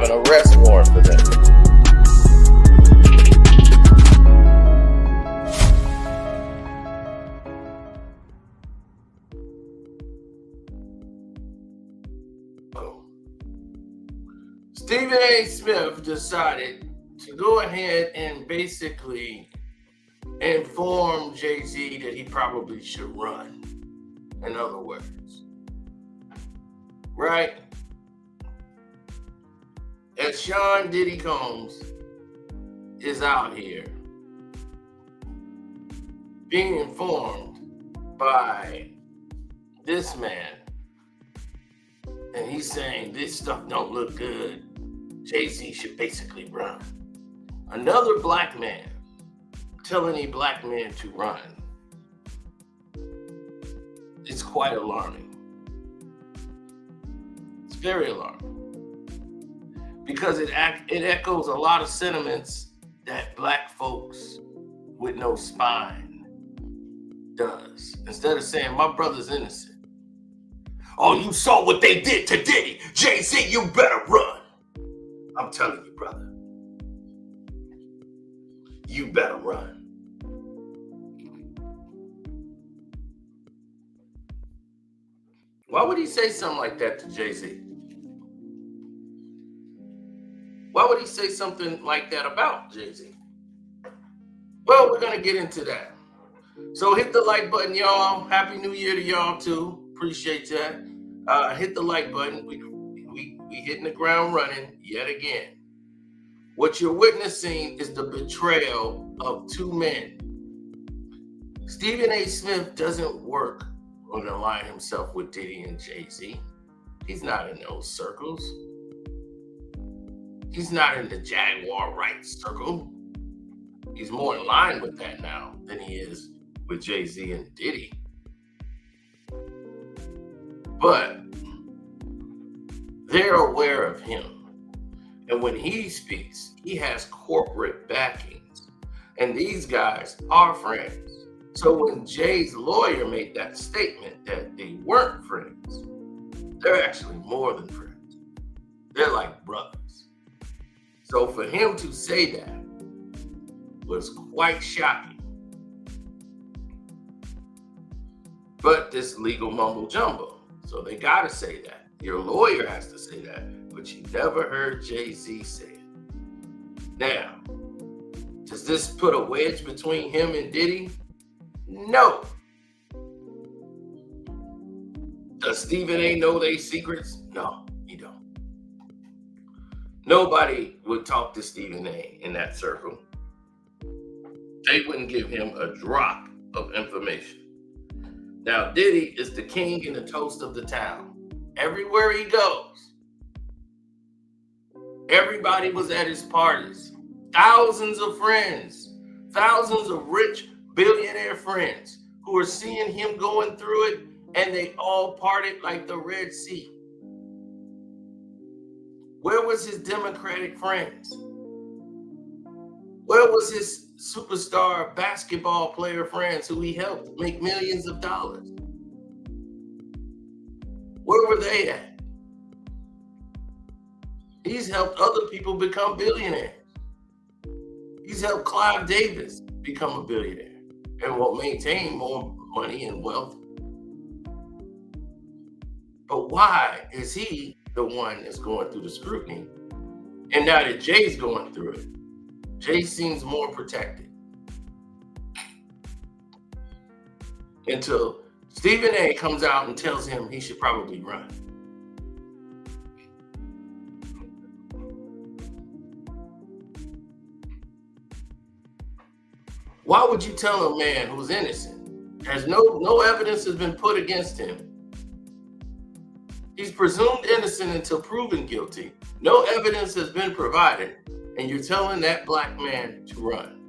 an arrest warrant for them. Stephen A. Smith decided to go ahead and basically inform Jay Z that he probably should run. In other words, right? As Sean Diddy Combs is out here being informed by this man, and he's saying this stuff don't look good, Jay Z should basically run. Another black man telling a black man to run. It's quite alarming. It's very alarming. Because it echoes a lot of sentiments that black folks with no spine does. Instead of saying, my brother's innocent. Oh, you saw what they did to Diddy. Jay Z, you better run. I'm telling you, brother. You better run. Why would he say something like that to Jay Z? Why would he say something like that about Jay Z? Well, we're going to get into that. So hit the like button, y'all. Happy New Year to y'all, too. Appreciate that. Hit the like button. We hitting the ground running yet again. What you're witnessing is the betrayal of two men. Stephen A. Smith doesn't work or align himself with Diddy and Jay Z. He's not in those circles. He's not in the Jaguar rights circle. He's more in line with that now than he is with Jay Z and Diddy. But they're aware of him. And when he speaks, he has corporate backings. And these guys are friends. So when Jay's lawyer made that statement that they weren't friends, they're actually more than friends. They're like brothers. So for him to say that was quite shocking. But this legal mumbo jumbo. So they gotta say that. Your lawyer has to say that. But you never heard Jay Z say it. Now, does this put a wedge between him and Diddy? No. Does Stephen A. know their secrets? No, he don't. Nobody would talk to Stephen A. in that circle. They wouldn't give him a drop of information. Now, Diddy is the king and the toast of the town. Everywhere he goes, everybody was at his parties. Thousands of friends, thousands of rich billionaire friends who are seeing him going through it, and they all parted like the Red Sea. Where was his Democratic friends? Where was his superstar basketball player friends who he helped make millions of dollars? Where were they at? He's helped other people become billionaires. He's helped Clive Davis become a billionaire and will maintain more money and wealth. But why is he the one that's going through the scrutiny? And now that Jay's going through it, Jay seems more protected. Until Stephen A. comes out and tells him he should probably run. Why would you tell a man who's innocent? Has no evidence has been put against him. He's presumed innocent until proven guilty. No evidence has been provided, and you're telling that black man to run.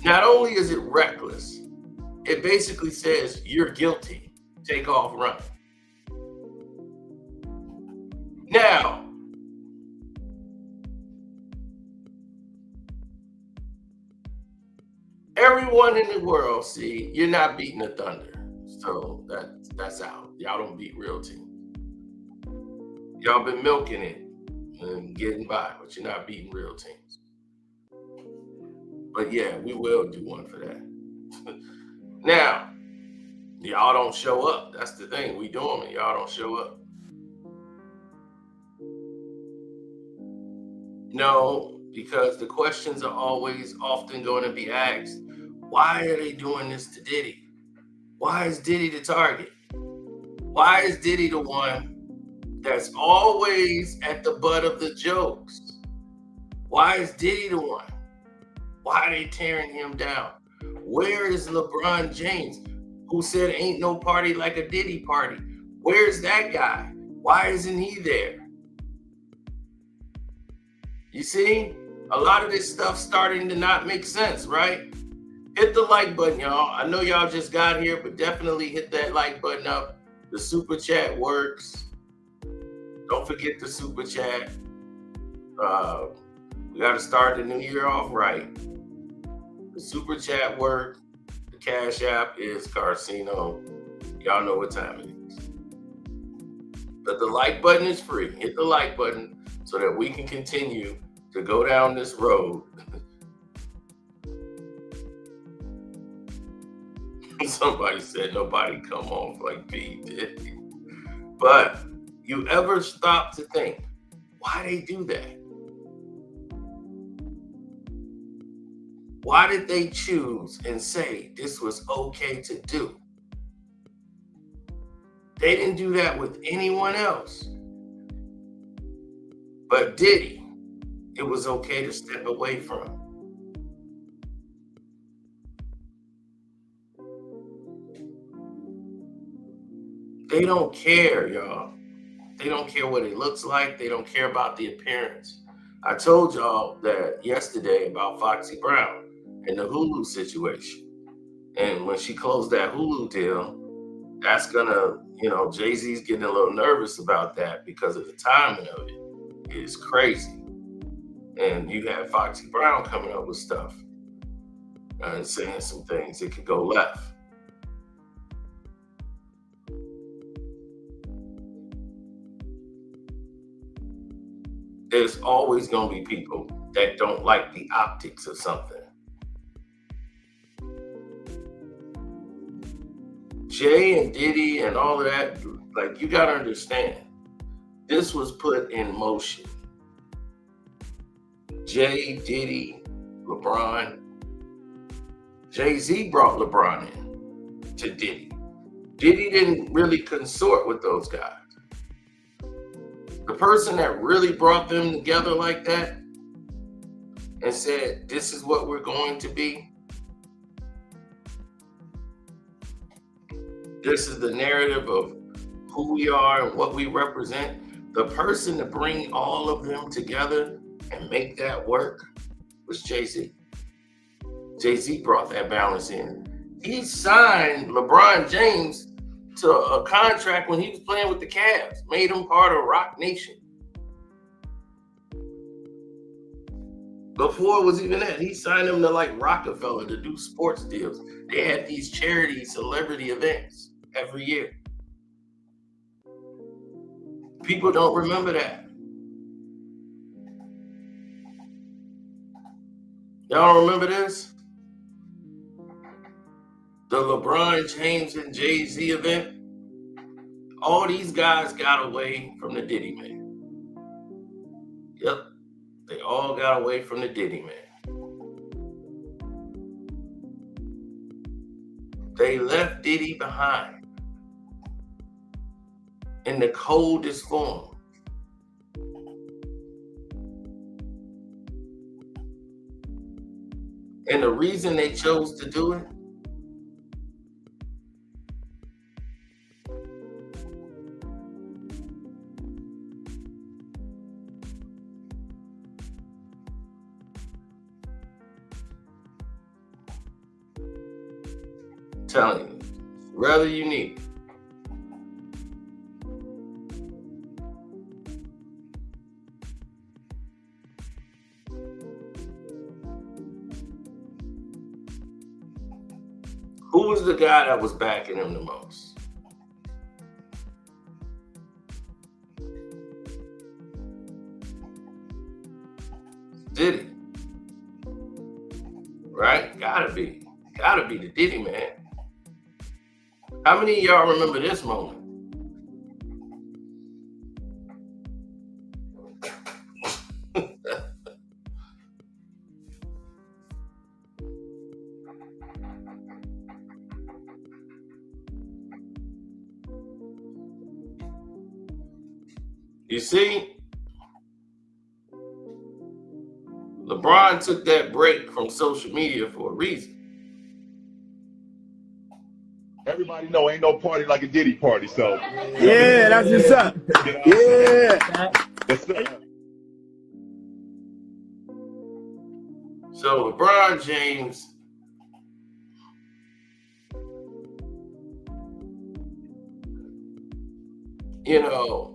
Not only is it reckless, it basically says you're guilty. Take off running. Now, everyone in the world, see, you're not beating the Thunder. So that's out. Y'all don't beat real teams. Y'all been milking it and getting by, but you're not beating real teams. But yeah, we will do one for that. Now, y'all don't show up. That's the thing. We doing it. Y'all don't show up. No, because the questions are always often going to be asked. Why are they doing this to Diddy? Why is Diddy the target? Why is Diddy the one that's always at the butt of the jokes? Why is Diddy the one? Why are they tearing him down? Where is LeBron James, who said ain't no party like a Diddy party? Where's that guy? Why isn't he there? You see, a lot of this stuff starting to not make sense, right? Hit the like button, y'all. I know y'all just got here, but definitely hit that like button up. The super chat works. Don't forget the super chat. We got to start the new year off right. The super chat work. The Cash App is Carcino. Y'all know what time it is. But the like button is free. Hit the like button so that we can continue to go down this road. Somebody said nobody come off like P Diddy. But you ever stop to think why they do that? Why did they choose and say this was okay to do? They didn't do that with anyone else. But Diddy, it was okay to step away from. They don't care, y'all. They don't care what it looks like. They don't care about the appearance. I told y'all that yesterday about Foxy Brown and the Hulu situation. And when she closed that Hulu deal, that's gonna, Jay Z's getting a little nervous about that because of the timing of it. It's crazy. And you have Foxy Brown coming up with stuff and saying some things that could go left. There's always going to be people that don't like the optics of something. Jay and Diddy and all of that, like, you got to understand, this was put in motion. Jay, Diddy, LeBron. Jay Z brought LeBron in to Diddy. Diddy didn't really consort with those guys. The person that really brought them together like that and said, this is what we're going to be. This is the narrative of who we are and what we represent. The person to bring all of them together and make that work was Jay Z. Jay Z brought that balance in. He signed LeBron James to a contract when he was playing with the Cavs, made him part of Rock Nation. Before it was even that, he signed him to like Rockefeller to do sports deals. They had these charity celebrity events every year. People don't remember that. Y'all don't remember this? The LeBron James and Jay Z event. All these guys got away from the Diddy man. Yep, they all got away from the Diddy man. They left Diddy behind in the coldest form. And the reason they chose to do it, telling you, rather unique. Who was the guy that was backing him the most? Diddy. Right? Gotta be the Diddy, man. How many of y'all remember this moment? You see, LeBron took that break from social media for a reason. Everybody know ain't no party like a Diddy party, so. Yeah, that's what's up. Yeah. Yes, sir. So LeBron James, you know,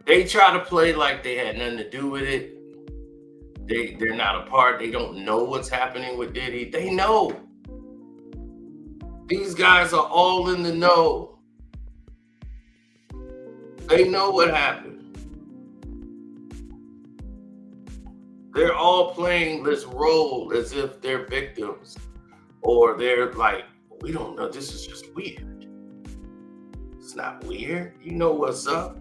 they try to play like they had nothing to do with it. They're not a part. They don't know what's happening with Diddy. They know. These guys are all in the know. They know what happened. They're all playing this role as if they're victims, or they're like, we don't know. This is just weird. It's not weird. You know what's up.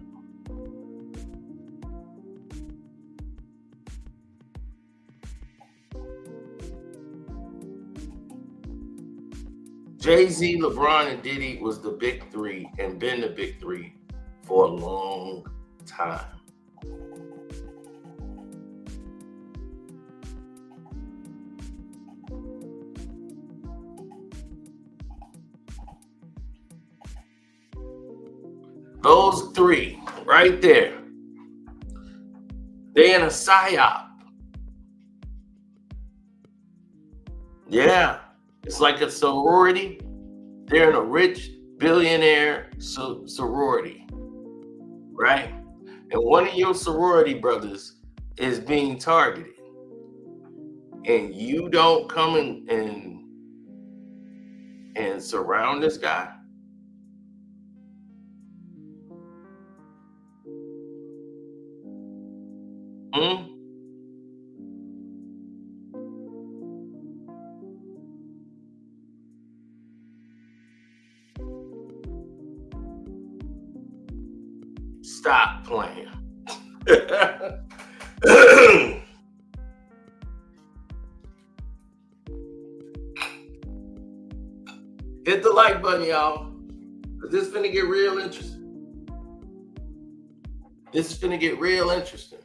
Jay Z, LeBron, and Diddy was the big three and been the big three for a long time. Those three right there, they in a psyop. Yeah, it's like a sorority. They're in a rich billionaire sorority, right? And one of your sorority brothers is being targeted, and you don't come and surround this guy. Stop playing. Hit the like button, y'all. This is finna get real interesting. This is finna get real interesting.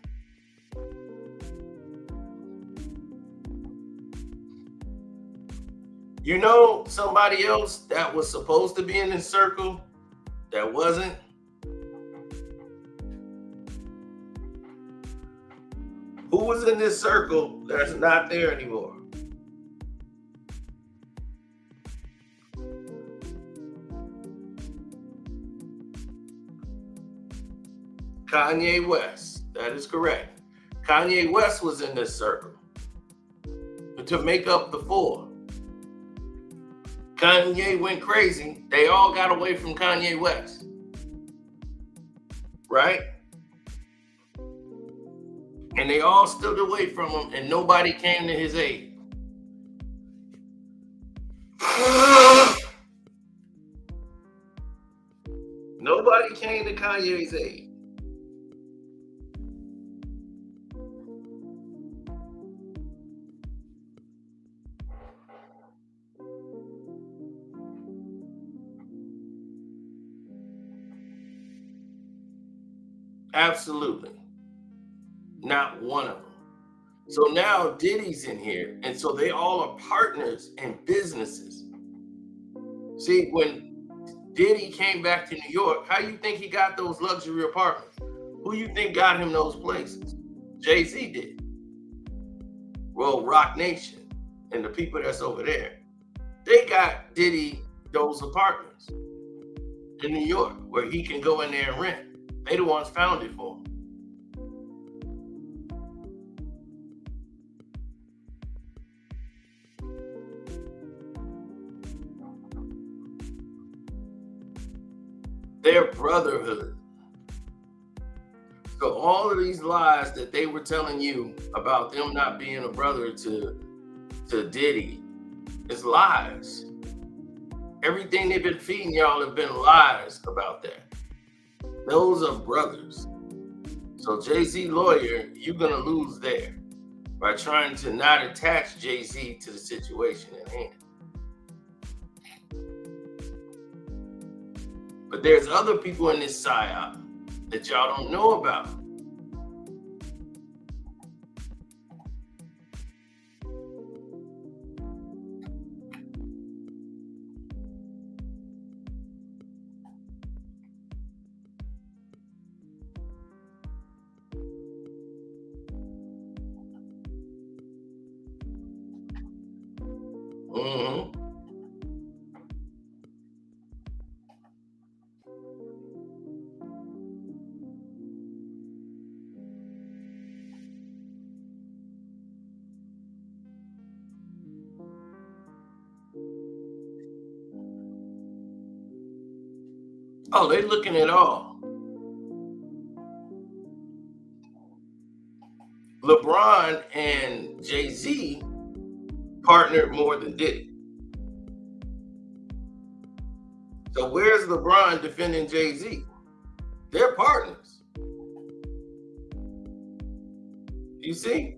You know somebody else that was supposed to be in this circle that wasn't? Who was in this circle that's not there anymore? Kanye West. That is correct. Kanye West was in this circle to make up the four. Kanye went crazy. They all got away from Kanye West. Right? And they all stood away from him, and nobody came to his aid. Nobody came to Kanye's aid. Absolutely. Not one of them. So now Diddy's in here, and so they all are partners in businesses. See, when Diddy came back to New York, how you think he got those luxury apartments? Who you think got him those places? Jay Z did. Well, Rock Nation and the people that's over there, they got Diddy those apartments in New York where he can go in there and rent. They the ones found it for him. Their brotherhood. So all of these lies that they were telling you about them not being a brother to Diddy is lies. Everything they've been feeding y'all have been lies about that. Those are brothers. So Jay Z lawyer, you're gonna lose there by trying to not attach Jay Z to the situation at hand. But there's other people in this psyop that y'all don't know about. Mm-hmm. Oh, they're looking at all. LeBron and Jay Z partnered more than Diddy. So where's LeBron defending Jay Z? They're partners. You see?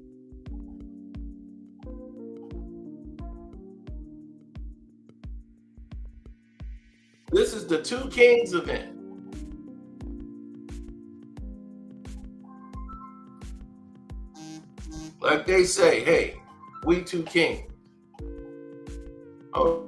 This is the Two Kings event. Like they say, hey, we two kings. Oh.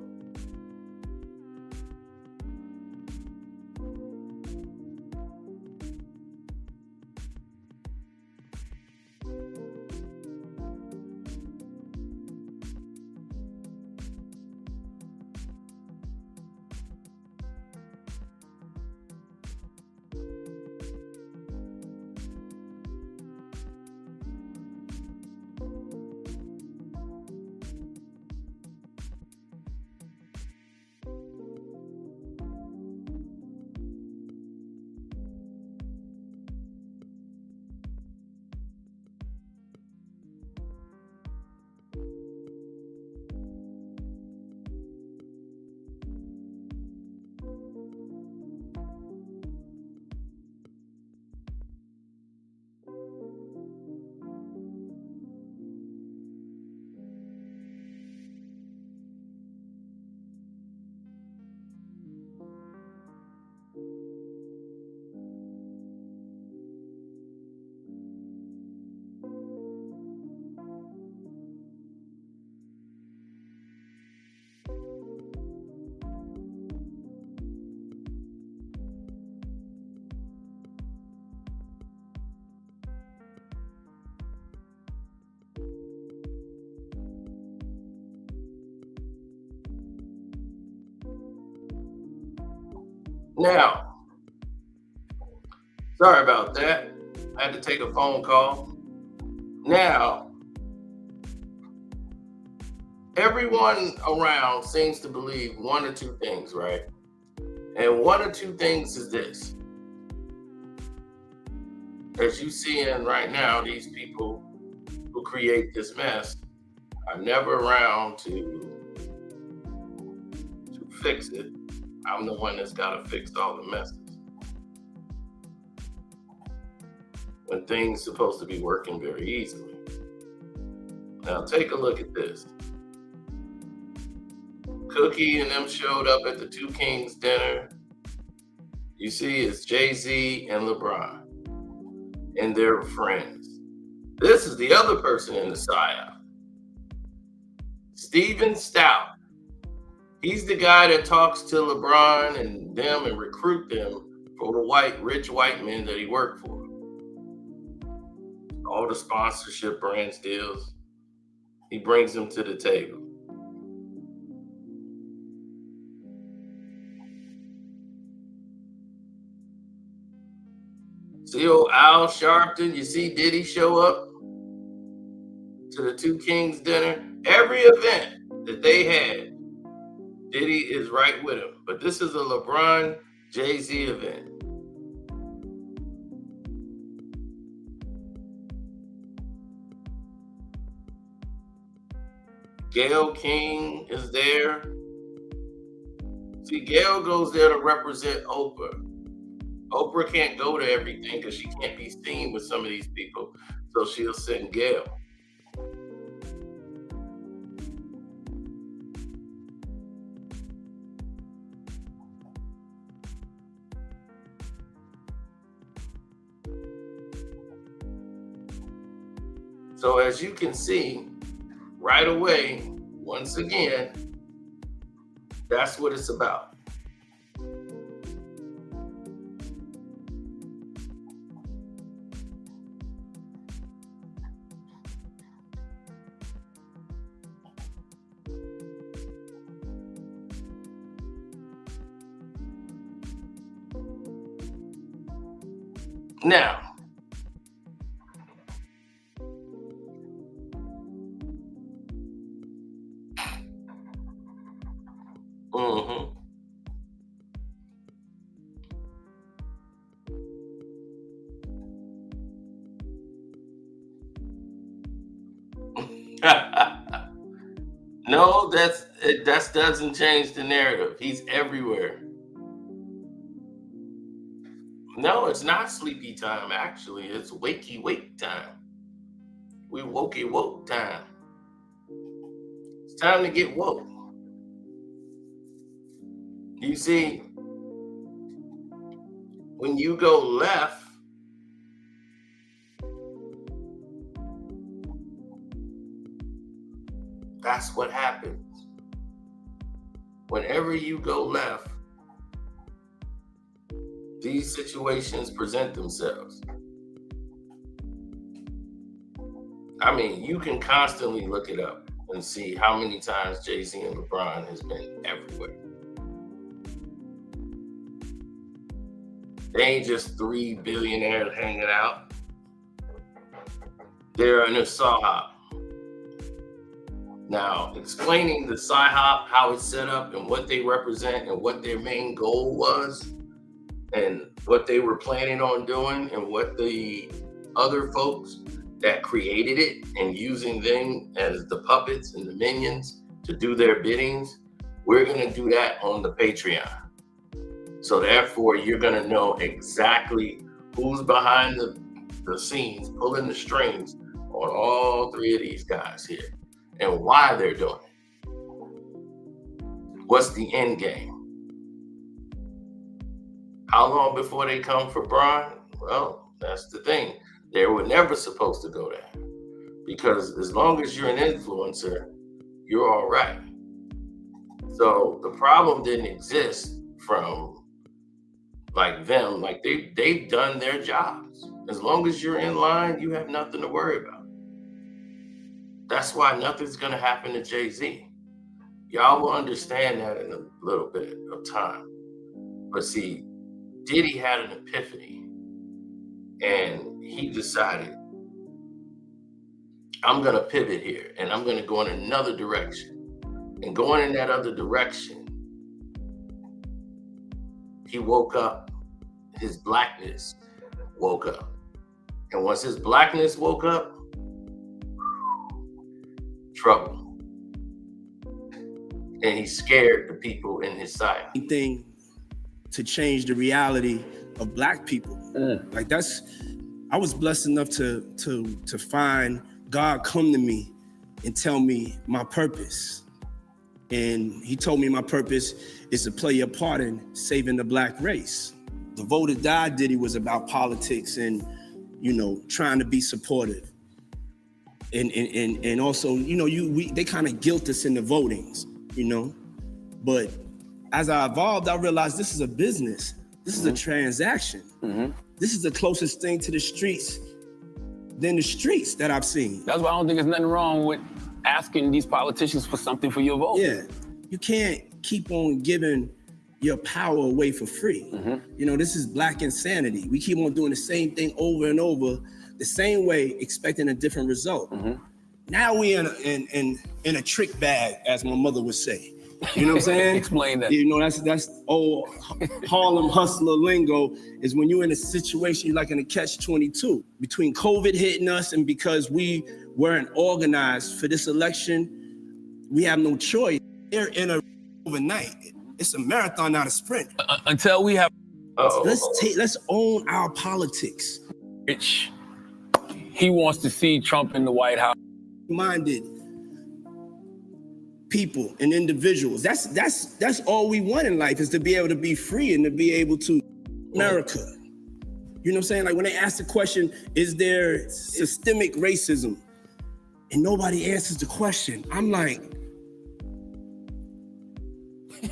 Now, sorry about that. I had to take a phone call. Now, everyone around seems to believe one or two things, right? And one or two things is this. As you see in right now, these people who create this mess are never around to fix it. I'm the one that's got to fix all the messes. When things supposed to be working very easily. Now take a look at this. Cookie and them showed up at the Two Kings dinner. You see it's Jay Z and LeBron and their friends. This is the other person in the psyop. Steven Stout. He's the guy that talks to LeBron and them and recruit them for the rich white men that he worked for. All the sponsorship brands deals, he brings them to the table. See old Al Sharpton, you see Diddy show up to the Two Kings dinner. Every event that they had, Diddy is right with him. But this is a LeBron Jay Z event. Gayle King is there. See, Gayle goes there to represent Oprah. Oprah can't go to everything because she can't be seen with some of these people. So she'll send Gayle. So as you can see, right away, once again, that's what it's about. Now, no, that doesn't change the narrative. He's everywhere. No, it's not sleepy time, actually. It's wakey wake time. We wokey woke time. It's time to get woke. You see, when you go left, that's what happens. Whenever you go left, these situations present themselves. I mean, you can constantly look it up and see how many times Jay Z and LeBron has been everywhere. They ain't just three billionaires hanging out. They're in a SAHOP. Now, explaining the SIHOP, how it's set up and what they represent and what their main goal was and what they were planning on doing and what the other folks that created it and using them as the puppets and the minions to do their biddings, we're gonna do that on the Patreon. So therefore, you're gonna know exactly who's behind the scenes, pulling the strings on all three of these guys here. And why they're doing it. What's the end game? How long before they come for Bron? Well, that's the thing. They were never supposed to go there. Because as long as you're an influencer, you're all right. So the problem didn't exist from like them. Like they've done their jobs. As long as you're in line, you have nothing to worry about. That's why nothing's gonna happen to Jay Z. Y'all will understand that in a little bit of time. But see, Diddy had an epiphany and he decided, I'm gonna pivot here and I'm gonna go in another direction. And going in that other direction, he woke up, his blackness woke up. And once his blackness woke up, trouble. And he scared the people in his side. Thing to change the reality of Black people. Like I was blessed enough to find God come to me and tell me my purpose. And he told me my purpose is to play a part in saving the Black race. The Vote or Die Diddy was about politics and, trying to be supportive. And also, they kind of guilt us in the votings, But as I evolved, I realized this is a business. This is a transaction. This is the closest thing to the streets than the streets that I've seen. That's why I don't think there's nothing wrong with asking these politicians for something for your vote. Yeah, you can't keep on giving your power away for free. This is Black insanity. We keep on doing the same thing over and over, the same way, expecting a different result. Now we in a trick bag, as my mother would say. You know what I'm saying? Explain that. That's old Harlem hustler lingo, is when you're in a situation you're like in a catch-22. Between COVID hitting us and because we weren't organized for this election, we have no choice. They're in a overnight. It's a marathon, not a sprint. Until we have Let's own our politics. rich, he wants to see Trump in the White House. Minded people and individuals. That's all we want in life, is to be able to be free and to be able to America. You know what I'm saying? Like when they ask the question, is there systemic racism? And nobody answers the question. I'm like,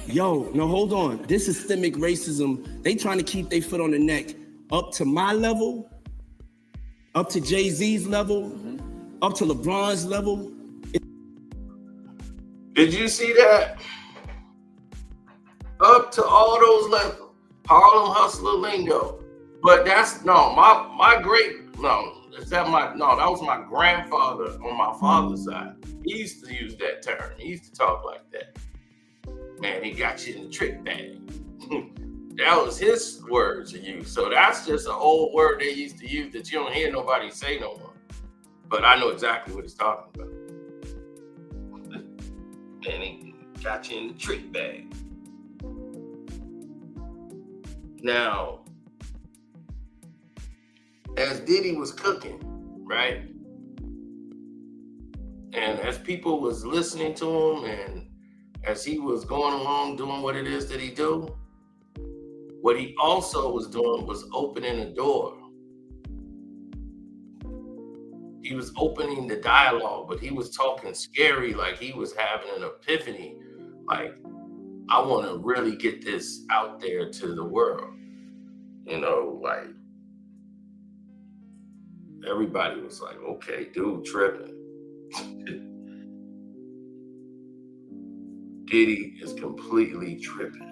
yo, no, hold on. This systemic racism, they trying to keep their foot on the neck up to my level, up to Jay Z's level, up to LeBron's level. Did you see that? Up to all those levels. Harlem Hustler lingo. But that's, no, my great, no, that was my grandfather on my father's side. He used to use that term. He used to talk like that. Man, he got you in the trick bag. That was his words to use. So that's just an old word they used to use that you don't hear nobody say no more. But I know exactly what he's talking about. Man, he got you in the trick bag. Now, as Diddy was cooking, right? And as people was listening to him, and as he was going along doing what it is that he do, what he also was doing was opening a door. He was opening the dialogue, but he was talking scary, like he was having an epiphany. Like, I want to really get this out there to the world. You know, like, everybody was like, okay, dude, tripping. Diddy is completely tripping.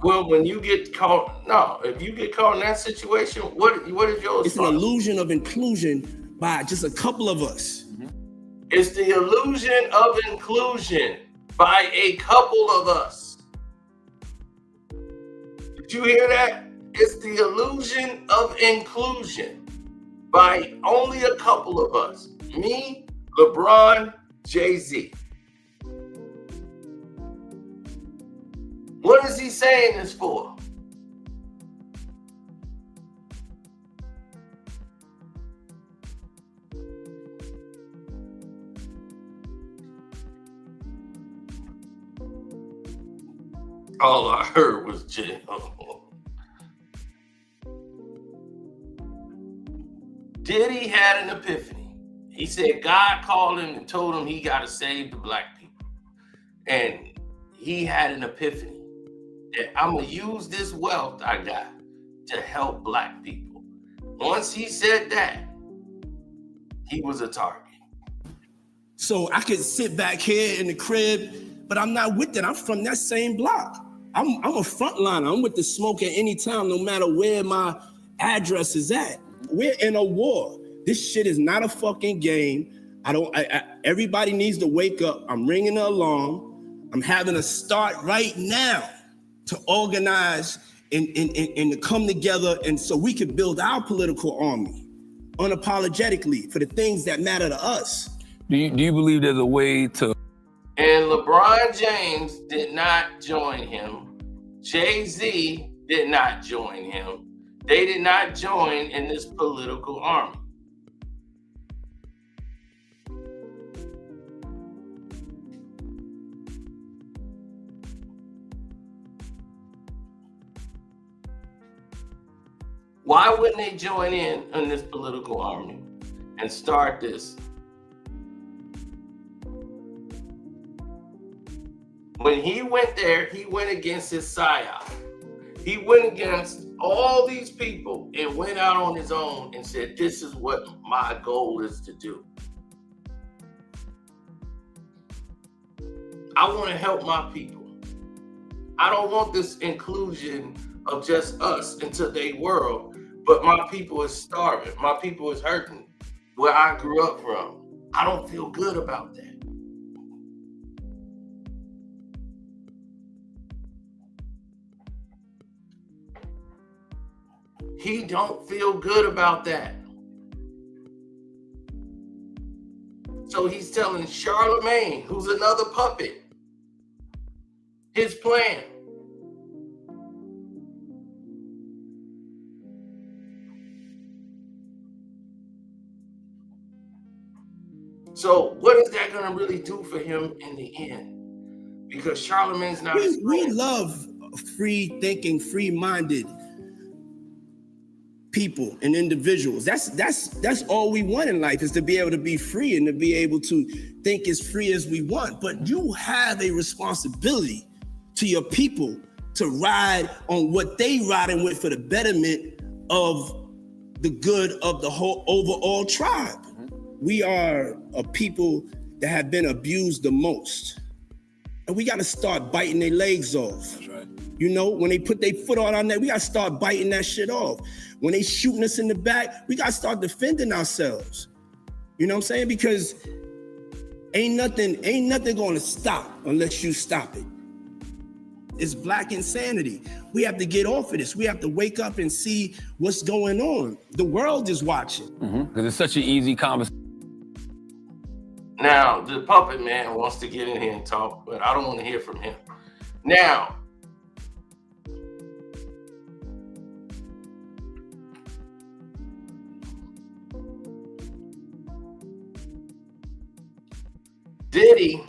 Well, when you get caught, if you get caught in that situation, what is yours? It's an illusion of inclusion by just a couple of us. It's the illusion of inclusion by a couple of us. Did you hear that? It's the illusion of inclusion by only a couple of us. Me, LeBron, Jay Z. What is he saying this for? All I heard was jail. Diddy had an epiphany. He said God called him and told him he got to save the black people. And he had an epiphany. That I'm going to use this wealth I got to help black people. Once he said that, he was a target. So I could sit back here in the crib, but I'm not with it. I'm from that same block. I'm a frontliner. I'm with the smoke at any time, no matter where my address is at. We're in a war. This shit is not a fucking game. Everybody needs to wake up. I'm ringing the alarm. I'm having to start right now to organize and to come together, and so we can build our political army unapologetically for the things that matter to us. Do you believe there's a way to? And LeBron James did not join him. Jay Z did not join him. They did not join in this political army. Why wouldn't they join in this political army and start this? When he went there, he went against his psyop. He went against all these people and went out on his own and said, this is what my goal is to do. I want to help my people. I don't want this inclusion of just us into their world, but my people is starving. My people is hurting. Where I grew up from, I don't feel good about that. He don't feel good about that. So he's telling Charlemagne, who's another puppet, his plan. So what is that going to really do for him in the end? Because Charlemagne's not. We love free thinking, free minded people and individuals. That's all we want in life, is to be able to be free and to be able to think as free as we want. But you have a responsibility to your people to ride on what they riding with for the betterment of the good of the whole overall tribe. We are a people that have been abused the most. And we got to start biting their legs off. That's right. You know, when they put their foot on our neck, we got to start biting that shit off. When they shooting us in the back, we got to start defending ourselves. You know what I'm saying? Because ain't nothing going to stop unless you stop it. It's black insanity. We have to get off of this. We have to wake up and see what's going on. The world is watching. Because it's such an easy conversation. Now, the puppet man wants to get in here and talk, but I don't want to hear from him. Now, Diddy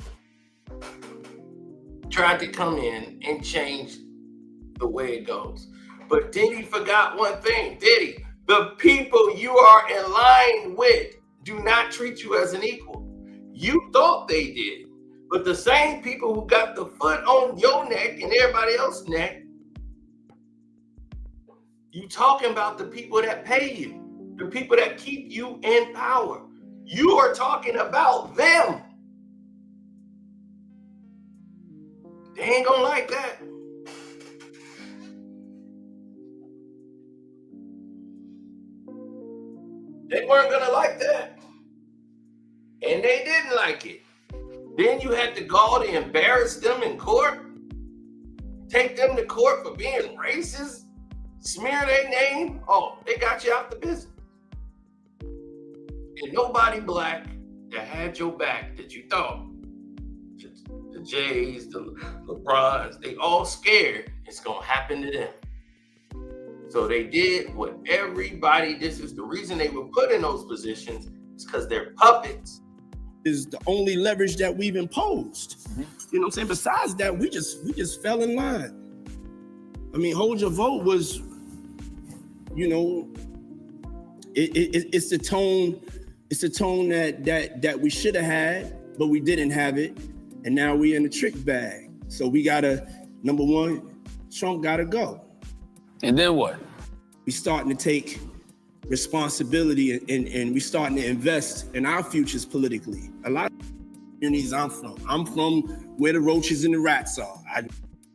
tried to come in and change the way it goes. But Diddy forgot one thing. Diddy, the people you are in line with do not treat you as an equal. You thought they did, but the same people who got the foot on your neck and everybody else's neck, you talking about the people that pay you, the people that keep you in power. You are talking about them. They ain't gonna like that. They weren't gonna like that. And they didn't like it. Then you had to go to embarrass them in court, take them to court for being racist, smear their name. Oh, they got you out the business. And nobody black that had your back that you thought, the Jays, the LeBrons, they all scared it's gonna happen to them. So they did what everybody, this is the reason they were put in those positions, is because they're puppets. Is the only leverage that we've imposed. You know what I'm saying? Besides that, we just fell in line. I mean, hold your vote was, you know, it's the tone that we should have had, but we didn't have it, and now we in the trick bag. So we gotta, number one, Trump gotta go. And then what? We starting to take responsibility and we starting to invest in our futures politically. A lot of communities I'm from where the roaches and the rats are. I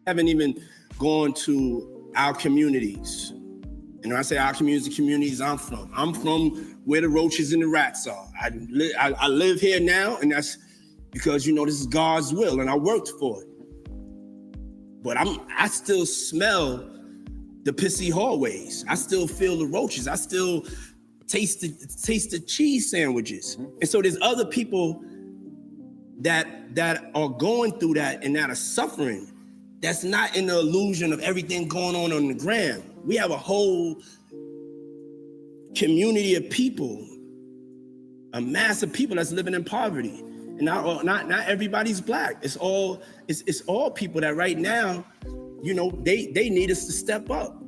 haven't even gone to our communities. And when I say our communities, the communities I'm from where the roaches and the rats are. I live here now, and that's because, you know, this is God's will and I worked for it. But I still smell the pissy hallways. I still feel the roaches. I still taste the cheese sandwiches. And so there's other people that are going through that and that are suffering. That's not in the illusion of everything going on the ground. We have a whole community of people, a mass of people that's living in poverty. And not everybody's black. It's all people that right now, you know, they need us to step up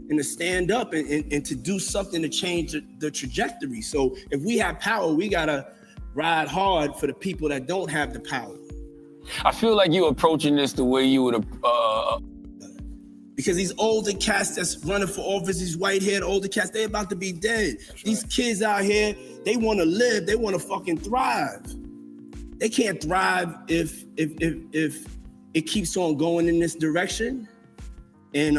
and to stand up and to do something to change the trajectory. So if we have power, we gotta ride hard for the people that don't have the power. I feel like you're approaching this the way you would because these older cats that's running for office, these white-haired older cats, they about to be dead. That's these right. Kids out here, they want to live, they want to fucking thrive. They can't thrive if it keeps on going in this direction. And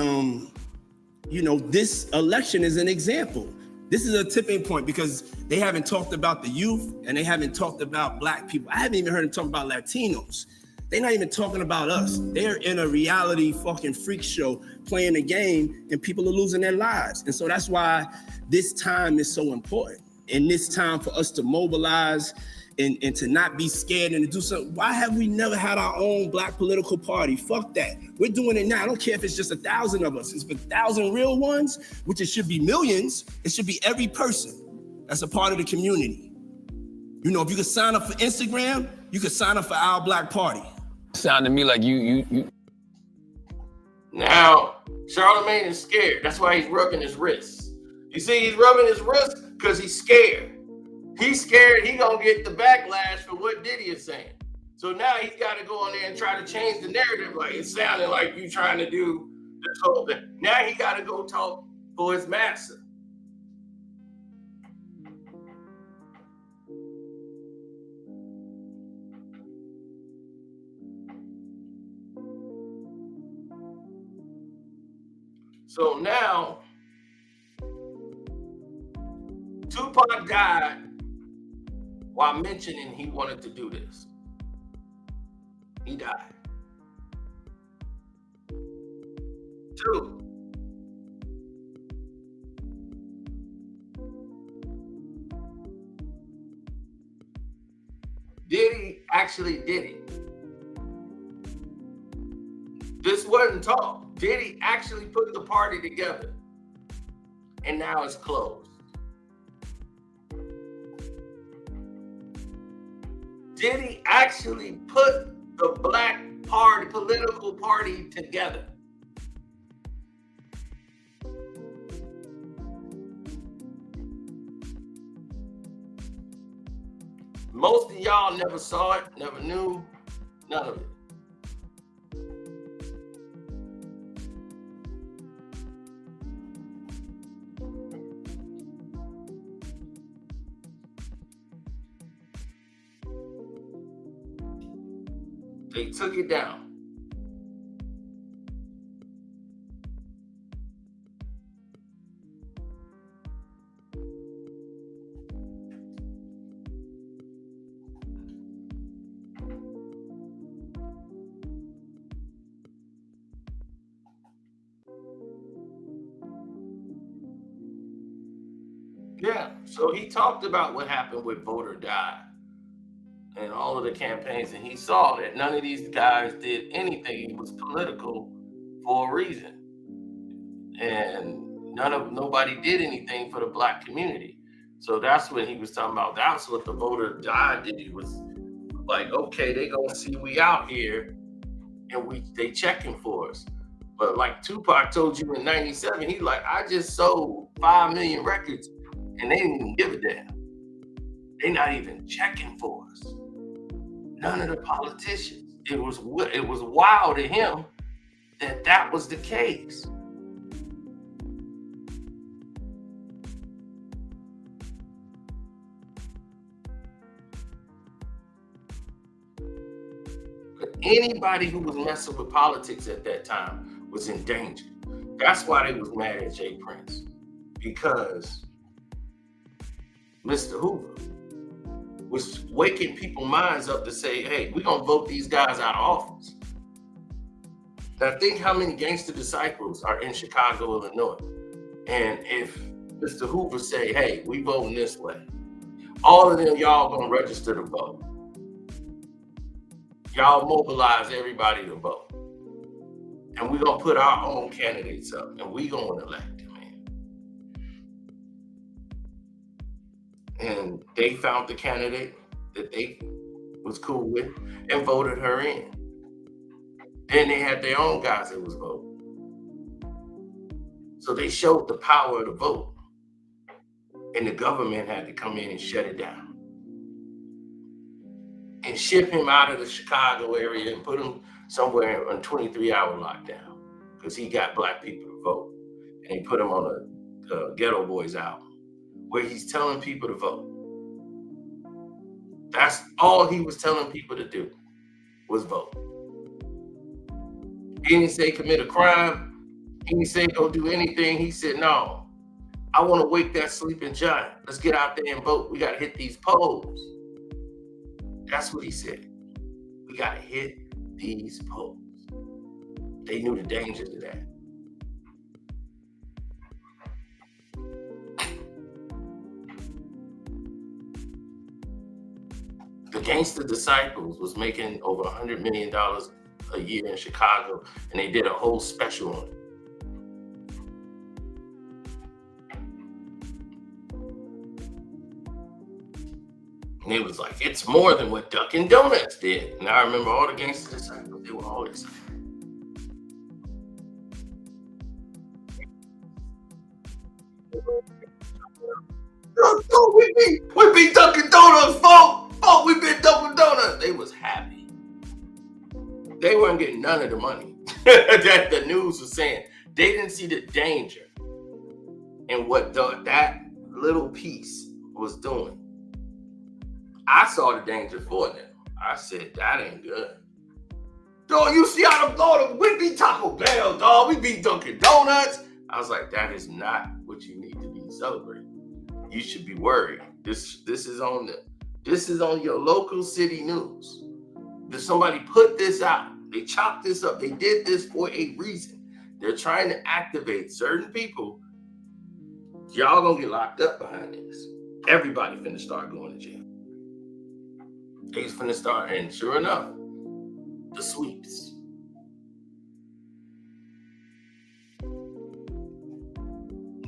this election is an example. This is a tipping point because they haven't talked about the youth and they haven't talked about Black people. I haven't even heard them talk about Latinos. They're not even talking about us. They're in a reality fucking freak show playing a game and people are losing their lives. And so that's why this time is so important. And this time for us to mobilize and to not be scared and to do something. Why have we never had our own Black political party? Fuck that. We're doing it now. I don't care if it's just 1,000 of us. It's 1,000 real ones, which it should be millions. It should be every person that's a part of the community. If you could sign up for Instagram, you could sign up for our Black Party. Sound to me like you. Now, Charlemagne is scared. That's why he's rubbing his wrists. You see, he's rubbing his wrists because he's scared. He's scared he gonna get the backlash for what Diddy is saying. So now he's got to go in there and try to change the narrative. Like it's sounding like you trying to do this whole thing. Now he got to go talk for his master. So now Tupac died while mentioning he wanted to do this. He died. 2, Diddy actually did it. This wasn't talk. Diddy actually put the party together. And now it's closed. Diddy actually put the Black party, political party together. Most of y'all never saw it, never knew, none of it. They took it down. Yeah, so he talked about what happened with Vote or Die and all of the campaigns, and he saw that none of these guys did anything. It was political for a reason, and nobody did anything for the Black community. So that's what he was talking about. That's what the Vote or Die did. He was like, okay, they gonna see we out here, and they checking for us. But like Tupac told you in '97, he like, I just sold 5 million records, and they didn't even give a damn. They not even checking for us. None of the politicians. It was wild to him that was the case. But anybody who was messing with politics at that time was in danger. That's why they was mad at Jay Prince, because Mr. Hoover was waking people's minds up to say, hey, we're going to vote these guys out of office. Now think how many gangster disciples are in Chicago, Illinois. And if Mr. Hoover say, hey, we voting this way, all of them, y'all going to register to vote. Y'all mobilize everybody to vote. And we're going to put our own candidates up, and we're going to elect them in. And they found the candidate that they was cool with and voted her in. Then they had their own guys that was voting. So they showed the power of the vote. And the government had to come in and shut it down. And ship him out of the Chicago area and put him somewhere on 23-hour lockdown because he got Black people to vote. And they put him on a Ghetto Boys album where he's telling people to vote. That's all he was telling people to do, was vote. He didn't say commit a crime. He didn't say go do anything. He said, no, I want to wake that sleeping giant. Let's get out there and vote. We got to hit these polls. That's what he said. We got to hit these polls. They knew the dangers of that. The Gangster Disciples was making over $100 million a year in Chicago, and they did a whole special on it. And it was like, it's more than what Dunkin' Donuts did. And I remember all the Gangster Disciples, they were always like, we beat Dunkin' Donuts, folks. Oh, we beat Dunkin' Donuts. They was happy. They weren't getting none of the money that the news was saying. They didn't see the danger in what that little piece was doing. I saw the danger for them. I said, that ain't good. Dog, you see out of Florida, we beat Taco Bell, dog. We beat Dunkin' Donuts. I was like, that is not what you need to be celebrating. You should be worried. This is on your local city news. Did somebody put this out? They chopped this up. They did this for a reason. They're trying to activate certain people. Y'all gonna get locked up behind this. Everybody finna start going to jail. They's finna start, and sure enough, the sweeps.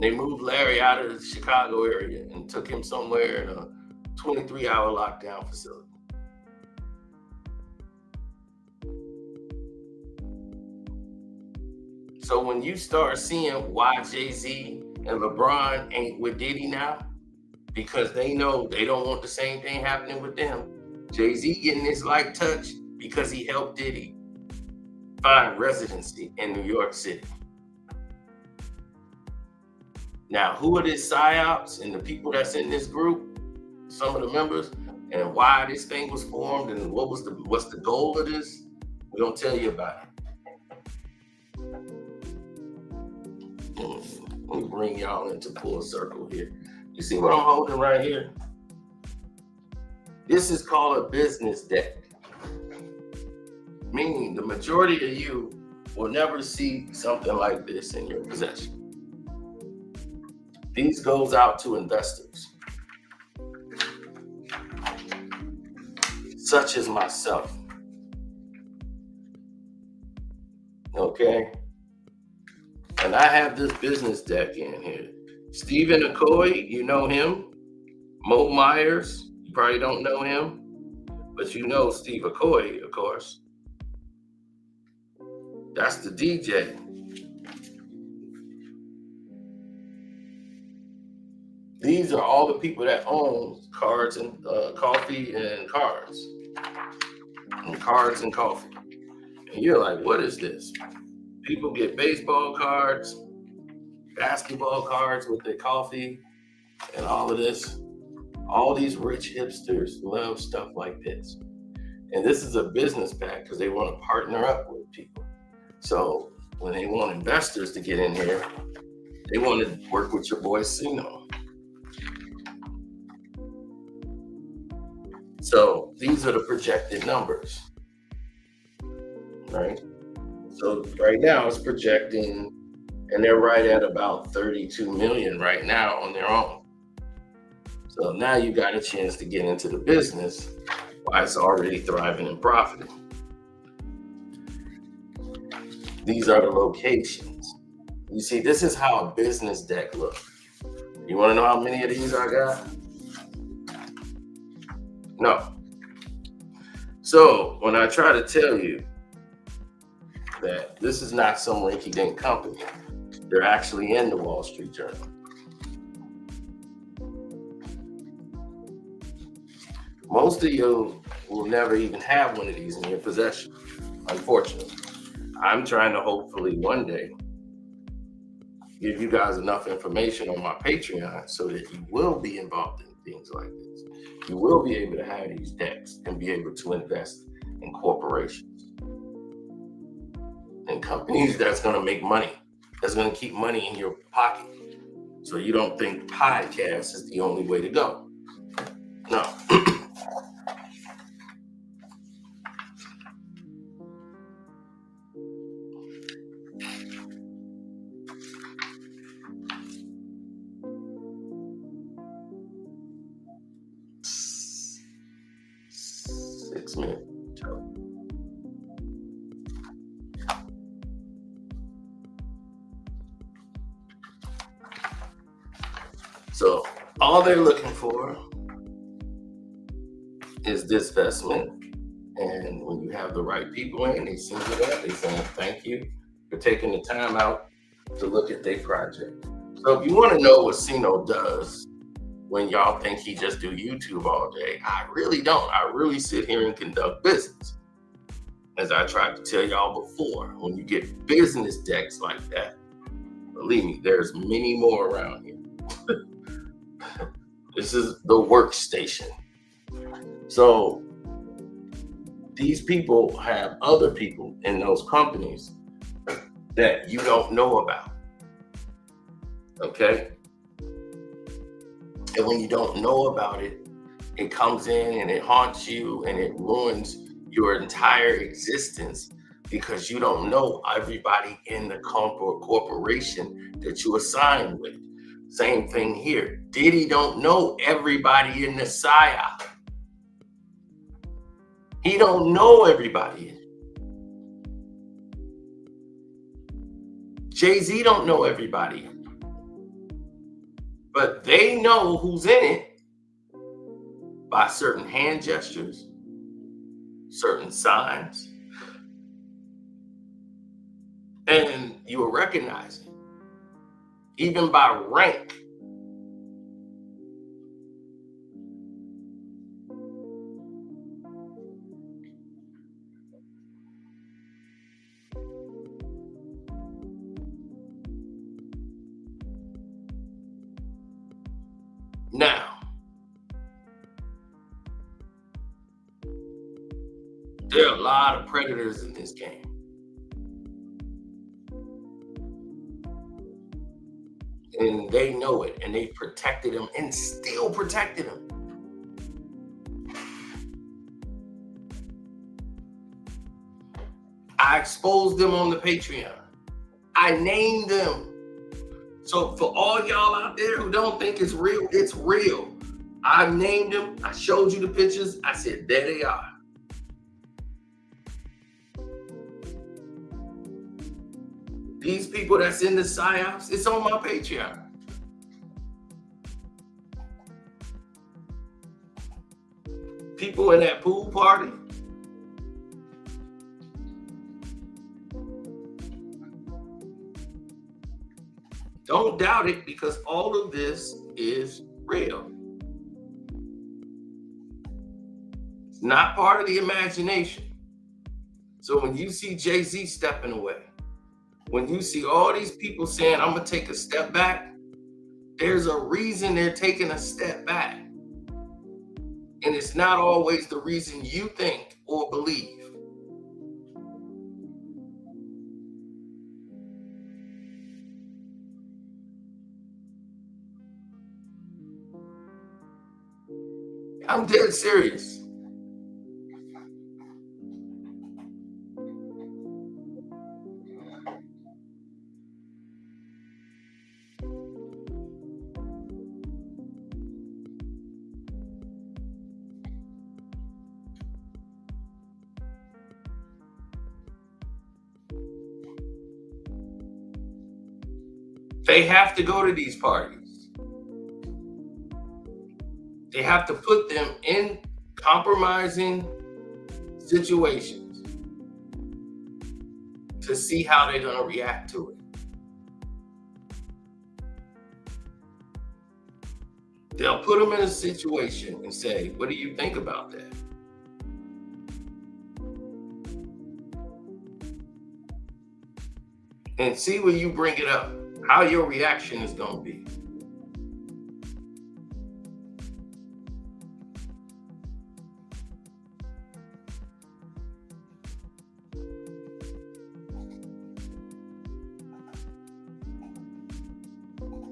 They moved Larry out of the Chicago area and took him somewhere in a 23-hour lockdown facility. So when you start seeing why Jay Z and LeBron ain't with Diddy now, because they know they don't want the same thing happening with them. Jay Z getting this light touch because he helped Diddy find residency in New York City. Now, who are these psyops and the people that's in this group, some of the members, and why this thing was formed and what's the goal of this? We're gonna tell you about it. Let me bring y'all into full circle here. You see what I'm holding right here? This is called a business deck. Meaning the majority of you will never see something like this in your possession. These goes out to investors, such as myself. Okay? And I have this business deck in here. Stephen Okoye, you know him. Mo Myers, you probably don't know him, but you know Steve Okoye, of course. That's the DJ. These are all the people that own cards and coffee and cards. And cards and coffee. And you're like, what is this? People get baseball cards, basketball cards with their coffee, and all of this. All these rich hipsters love stuff like this. And this is a business pack because they want to partner up with people. So when they want investors to get in here, they want to work with your boy Sino. So these are the projected numbers, right? So right now it's projecting, and they're right at about 32 million right now on their own. So now you got a chance to get into the business while it's already thriving and profiting. These are the locations. You see, this is how a business deck looks. You want to know how many of these I got? No. So when I try to tell you that this is not some rinky-dink company, they're actually in the Wall Street Journal. Most of you will never even have one of these in your possession, unfortunately. I'm trying to hopefully one day give you guys enough information on my Patreon so that you will be involved in things like this. You will be able to have these decks and be able to invest in corporations and companies that's going to make money that's going to keep money in your pocket. So you don't think podcast is the only way to go. No. Six minutes. So all they're looking for is divestment. And when you have the right people in, they send you that. They say thank you for taking the time out to look at their project. So if you want to know what Sino does when y'all think he just do YouTube all day, I really don't. I really sit here and conduct business. As I tried to tell y'all before, when you get business decks like that, believe me, there's many more around here. This is the workstation. So these people have other people in those companies that you don't know about. Okay? And when you don't know about it, it comes in and it haunts you and it ruins your entire existence because you don't know everybody in the corporation that you assign with. Same thing here. Diddy don't know everybody in the PSYOP. He don't know everybody in it. Jay Z don't know everybody in it. But they know who's in it by certain hand gestures, certain signs, and you will recognize it, even by rank. Now, there are a lot of predators in this game. And they know it, and they've protected him and still protected him. I exposed them on the Patreon. I named them. So for all y'all out there who don't think it's real. I named them. I showed you the pictures. I said, there they are. These people that's in the PSYOPs, it's on my Patreon. People in that pool party. Don't doubt it, because all of this is real. It's not part of the imagination. So when you see Jay Z stepping away, when you see all these people saying, I'm going to take a step back, there's a reason they're taking a step back. And it's not always the reason you think or believe. I'm dead serious. They have to go to these parties. They have to put them in compromising situations to see how they're going to react to it. They'll put them in a situation and say, what do you think about that? And see when you bring it up, how your reaction is going to be.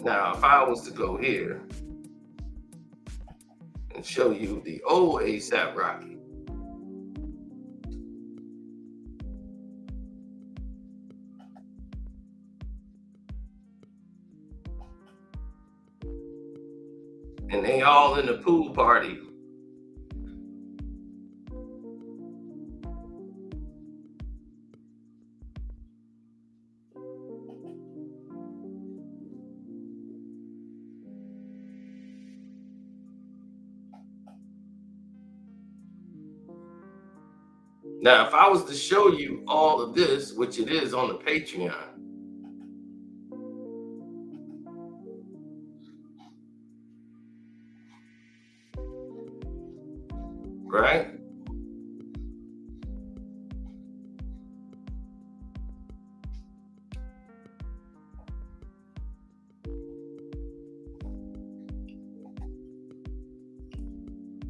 Now, if I was to go here and show you the old ASAP Rocky, and they all in the pool party. Now, if I was to show you all of this, which it is on the Patreon, right?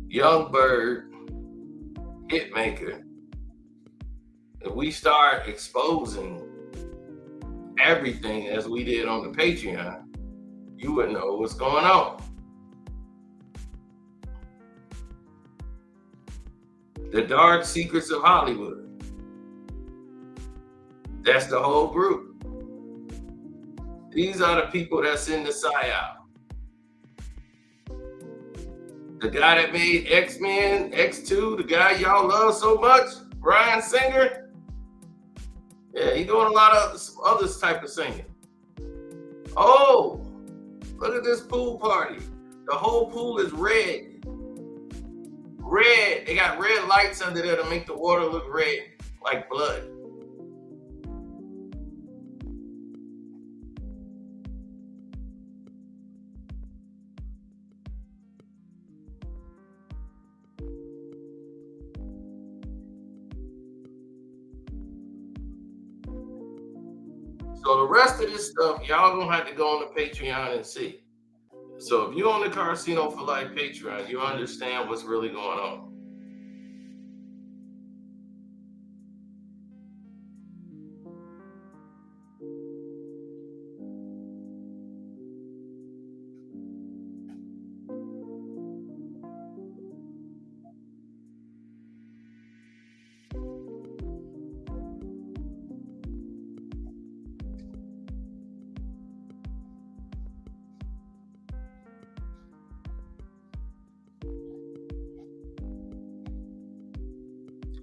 Young Bird, Hitmaker. If we start exposing everything as we did on the Patreon, you wouldn't know what's going on. The Dark Secrets of Hollywood. That's the whole group. These are the people that's in the PSYOP. The guy that made X-Men, X2, the guy y'all love so much, Bryan Singer. Yeah, he doing a lot of other type of singing. Oh, look at this pool party. The whole pool is red. Red. They got red lights under there to make the water look red, like blood. So the rest of this stuff, y'all gonna have to go on the Patreon and see. So if you're on the Casino for Life Patreon, you understand what's really going on.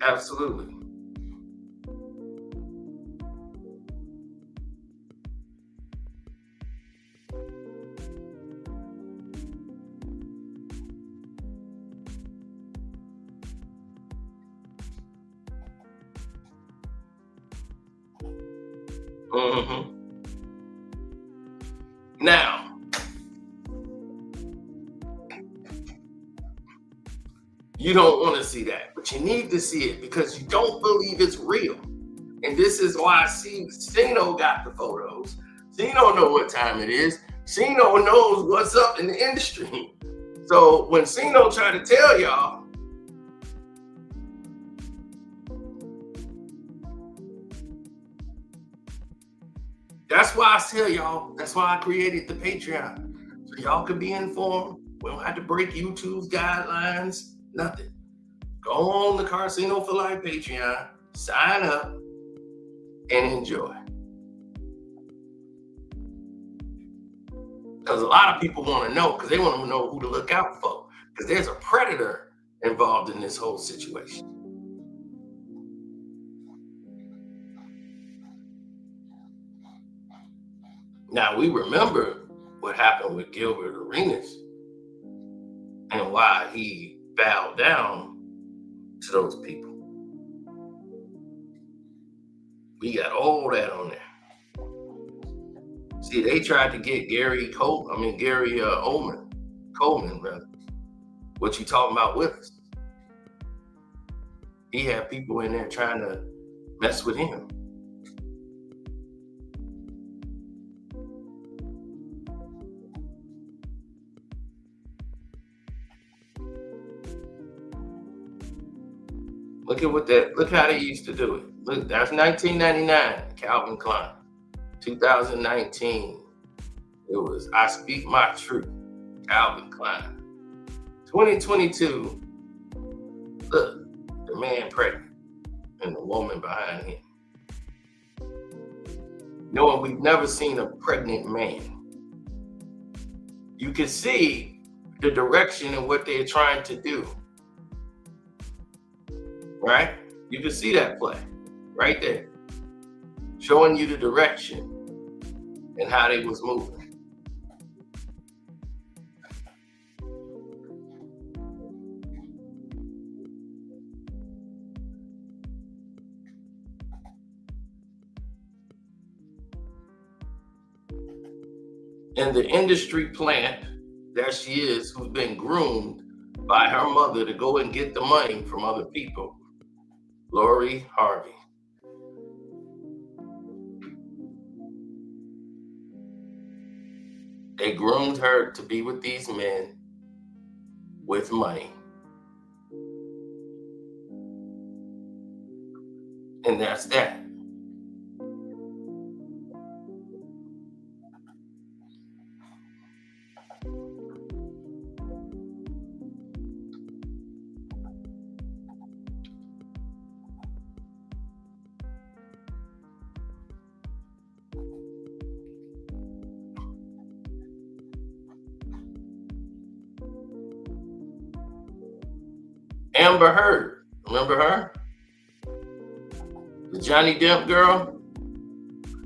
Absolutely. Now, you don't want to see that, but you need to see it because you don't believe it's real. And this is why Sino got the photos. Sino know what time it is. Sino knows what's up in the industry. So when Sino try to tell y'all, that's why I tell y'all, that's why I created the Patreon. So y'all can be informed. We don't have to break YouTube's guidelines, nothing. Go on the Casino for Life Patreon, sign up, and enjoy. Because a lot of people want to know, because they want to know who to look out for. Because there's a predator involved in this whole situation. Now, we remember what happened with Gilbert Arenas and why he bowed down to those people. We got all that on there. See, they tried to get Gary Coleman, rather. What you talking about with us? He had people in there trying to mess with him. Look how they used to do it. Look, that's 1999, Calvin Klein. 2019 It was I Speak My Truth, Calvin Klein. 2022, look, the man pregnant and the woman behind him. Knowing we've never seen a pregnant man. You can see the direction and what they're trying to do. Right? You can see that play right there. Showing you the direction and how they was moving. And the industry plant, there she is, who's been groomed by her mother to go and get the money from other people. Lori Harvey. They groomed her to be with these men with money. And that's that. Amber Heard, remember her? The Johnny Depp girl?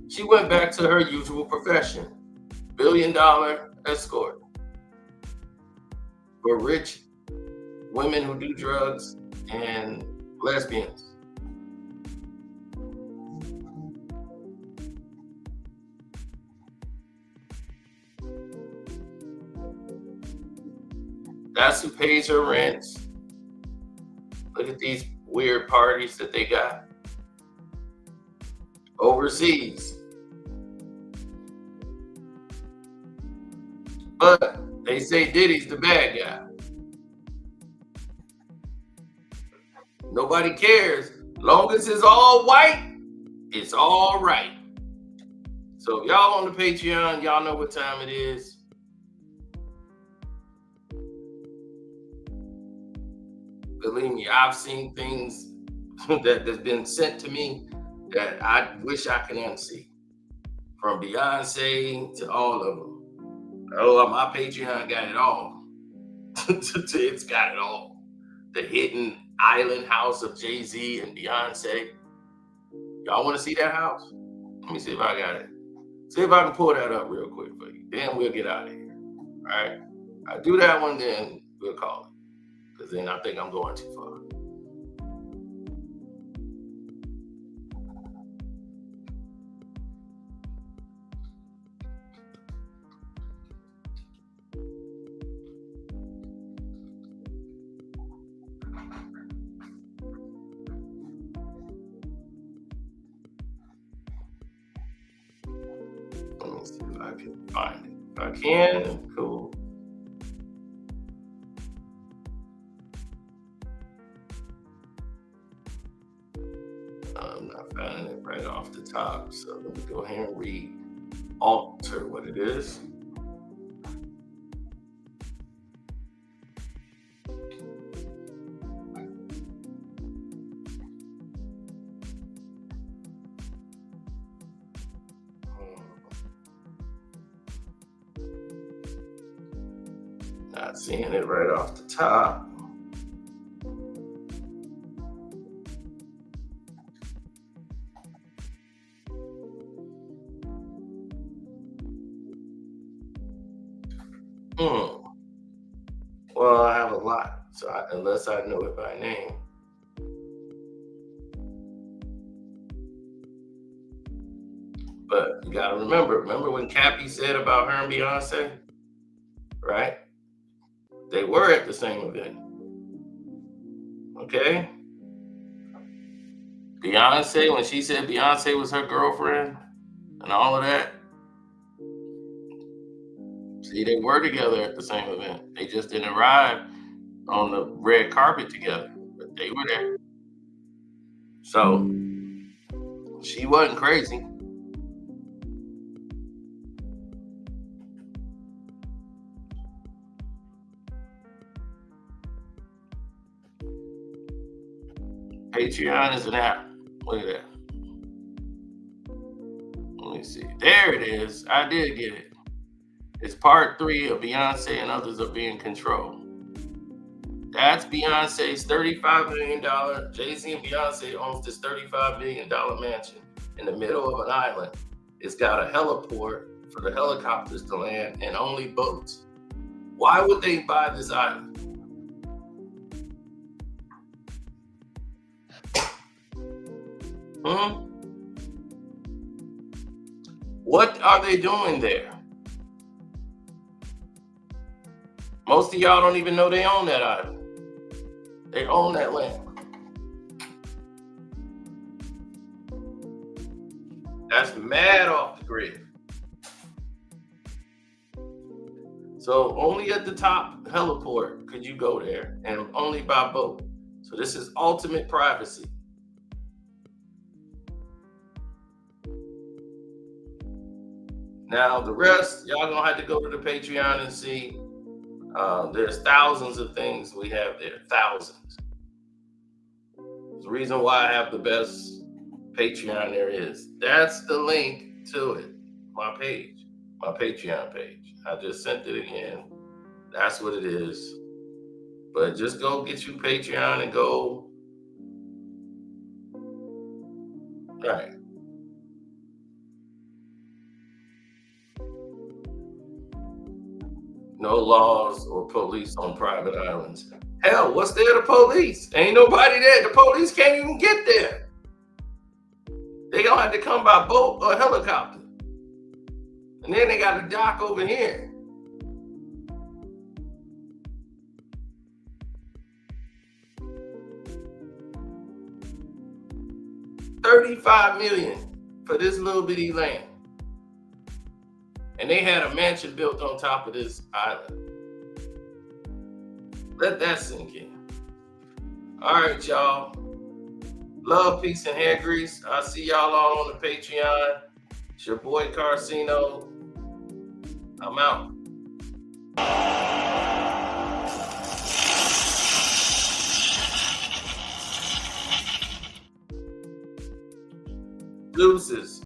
She went back to her usual profession, $1 billion escort for rich women who do drugs and lesbians. That's who pays her rents. Look at these weird parties that they got overseas. But they say Diddy's the bad guy. Nobody cares. Long as it's all white, it's all right. So if y'all on the Patreon, y'all know what time it is. Believe me, I've seen things that's been sent to me that I wish I could unsee. From Beyonce to all of them. Oh, my Patreon got it all. It's got it all. The hidden island house of Jay Z and Beyonce. Y'all want to see that house? Let me see if I got it. See if I can pull that up real quick for you. Then we'll get out of here. All right? I do that one, then we'll call it. Because then I think I'm going too far. Let me see if I can find it. If I can, cool. I'm not finding it right off the top, so let me go ahead and read alter what it is. Not seeing it right off the top. Well, I have a lot, so unless I know it by name. But you gotta remember when Cappy said about her and Beyonce, right? They were at the same event. Okay? Beyonce, when she said Beyonce was her girlfriend and all of that, see, they were together at the same event. They just didn't arrive on the red carpet together, but they were there. So she wasn't crazy. Patreon is an app. Look at that. Let me see. There it is. I did get it. It's part 3 of Beyonce and Others Are Being Controlled. That's Beyonce's $35 million. Jay-Z and Beyonce owns this $35 million mansion in the middle of an island. It's got a heliport for the helicopters to land and only boats. Why would they buy this island? What are they doing there? Most of y'all don't even know they own that island. They own that land. That's mad off the grid. So only at the top heliport could you go there, and only by boat. So this is ultimate privacy. Now the rest, y'all gonna have to go to the Patreon and see. There's thousands of things we have there, thousands. There's the reason why I have the best Patreon there is. That's the link to it, my page, my Patreon page. I just sent it again. That's what it is. But just go get you Patreon and go. All right. No laws or police on private islands. Hell, what's there to police? Ain't nobody there. The police can't even get there. They gonna have to come by boat or helicopter. And then they got a dock over here. $35 million for this little bitty land. And they had a mansion built on top of this island. Let that sink in. All right, y'all. Love, peace, and hair grease. I'll see y'all all on the Patreon. It's your boy Carcino. I'm out. Deuces.